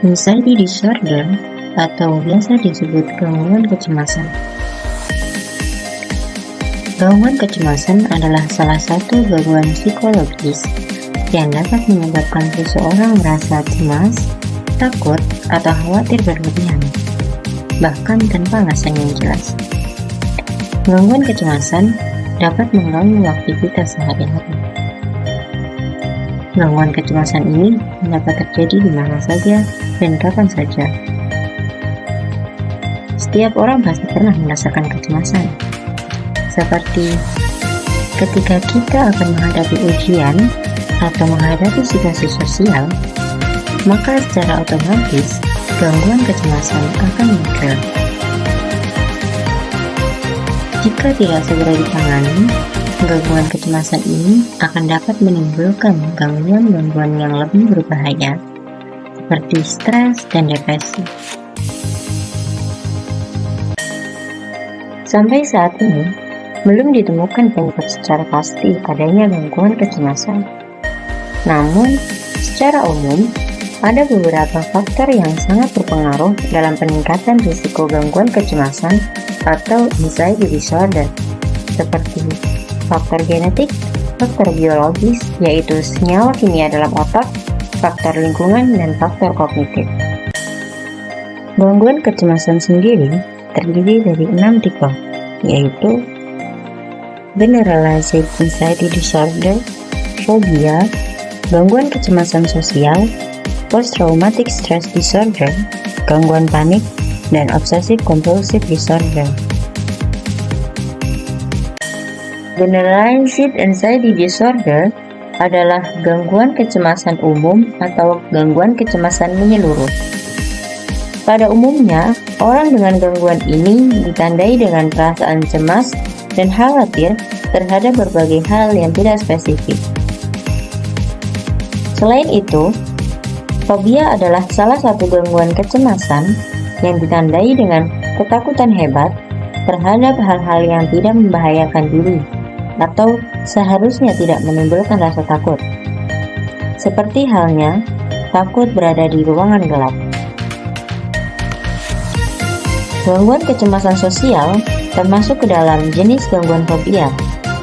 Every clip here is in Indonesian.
Anxiety disorder atau biasa disebut gangguan kecemasan. Gangguan kecemasan adalah salah satu gangguan psikologis yang dapat menyebabkan seseorang merasa cemas, takut, atau khawatir berlebihan, bahkan tanpa alasan yang jelas. Gangguan kecemasan dapat mengganggu aktivitas sehari-hari. Gangguan kecemasan ini dapat terjadi di mana saja dan kapan saja. Setiap orang pasti pernah merasakan kecemasan, seperti ketika kita akan menghadapi ujian atau menghadapi situasi sosial, maka secara otomatis gangguan kecemasan akan muncul. Jika tidak segera ditangani, gangguan kecemasan ini akan dapat menimbulkan gangguan-gangguan yang lebih berbahaya, seperti stres dan depresi. Sampai saat ini, belum ditemukan penyebab secara pasti adanya gangguan kecemasan. Namun, secara umum, ada beberapa faktor yang sangat berpengaruh dalam peningkatan risiko gangguan kecemasan atau anxiety disorder, seperti faktor genetik, faktor biologis, yaitu senyawa kimia dalam otak, faktor lingkungan, dan faktor kognitif. Gangguan kecemasan sendiri terdiri dari 6 tipe, yaitu generalized anxiety disorder, fobia, gangguan kecemasan sosial, post-traumatic stress disorder, gangguan panik, dan obsessive compulsive disorder. Generalized anxiety disorder adalah gangguan kecemasan umum atau gangguan kecemasan menyeluruh. Pada umumnya, orang dengan gangguan ini ditandai dengan perasaan cemas dan khawatir terhadap berbagai hal yang tidak spesifik. Selain itu, fobia adalah salah satu gangguan kecemasan yang ditandai dengan ketakutan hebat terhadap hal-hal yang tidak membahayakan diri atau seharusnya tidak menimbulkan rasa takut. Seperti halnya takut berada di ruangan gelap. Gangguan kecemasan sosial termasuk ke dalam jenis gangguan fobia,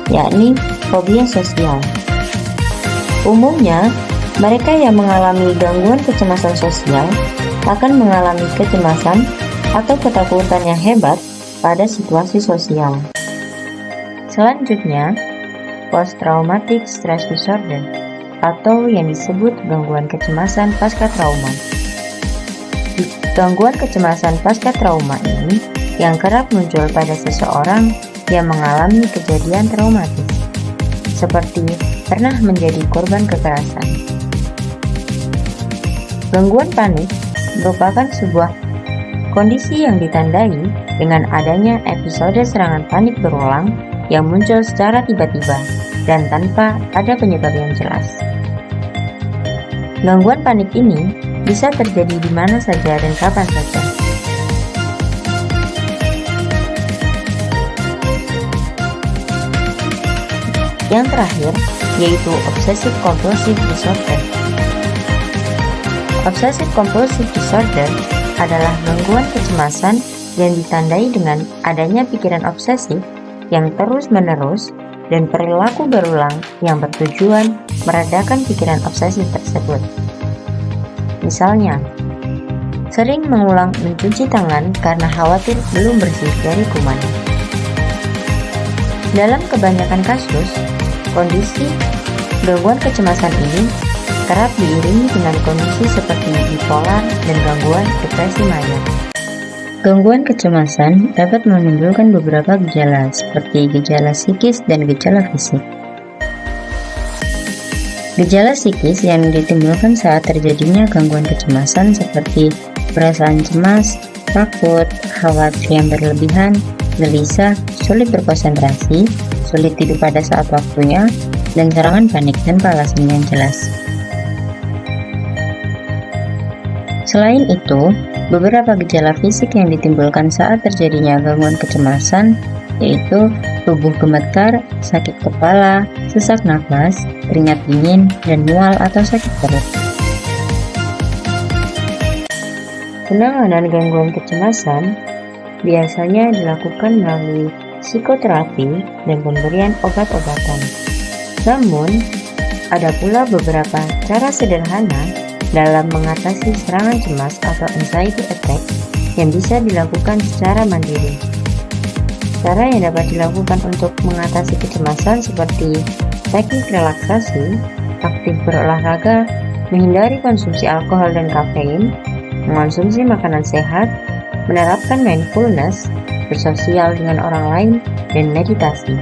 yakni fobia sosial. Umumnya, mereka yang mengalami gangguan kecemasan sosial akan mengalami kecemasan atau ketakutan yang hebat pada situasi sosial. Selanjutnya, post-traumatic stress disorder atau yang disebut gangguan kecemasan pasca trauma. Gangguan kecemasan pasca trauma ini yang kerap muncul pada seseorang yang mengalami kejadian traumatis, seperti pernah menjadi korban kekerasan. Gangguan panik merupakan sebuah kondisi yang ditandai dengan adanya episode serangan panik berulang yang muncul secara tiba-tiba dan tanpa ada penyebab yang jelas. Gangguan panik ini bisa terjadi di mana saja dan kapan saja. Yang terakhir, yaitu obsessive compulsive disorder. Obsessive compulsive disorder adalah gangguan kecemasan yang ditandai dengan adanya pikiran obsesif yang terus-menerus dan perilaku berulang yang bertujuan meredakan pikiran obsesif tersebut. Misalnya, sering mengulang mencuci tangan karena khawatir belum bersih dari kuman. Dalam kebanyakan kasus, kondisi gangguan kecemasan ini kerap diiringi dengan kondisi seperti bipolar dan gangguan depresi maya. Gangguan kecemasan dapat menimbulkan beberapa gejala seperti gejala psikis dan gejala fisik. Gejala psikis yang ditimbulkan saat terjadinya gangguan kecemasan seperti perasaan cemas, takut, khawatir yang berlebihan, gelisah, sulit berkonsentrasi, sulit tidur pada saat waktunya, dan serangan panik tanpa alasan yang jelas. Selain itu, beberapa gejala fisik yang ditimbulkan saat terjadinya gangguan kecemasan yaitu tubuh gemetar, sakit kepala, sesak napas, keringat dingin, dan mual atau sakit perut. Penanganan gangguan kecemasan biasanya dilakukan melalui psikoterapi dan pemberian obat-obatan. Namun, ada pula beberapa cara sederhana dalam mengatasi serangan cemas atau anxiety attack yang bisa dilakukan secara mandiri. Cara yang dapat dilakukan untuk mengatasi kecemasan seperti teknik relaksasi, aktif berolahraga, menghindari konsumsi alkohol dan kafein, mengonsumsi makanan sehat, menerapkan mindfulness, bersosial dengan orang lain, dan meditasi.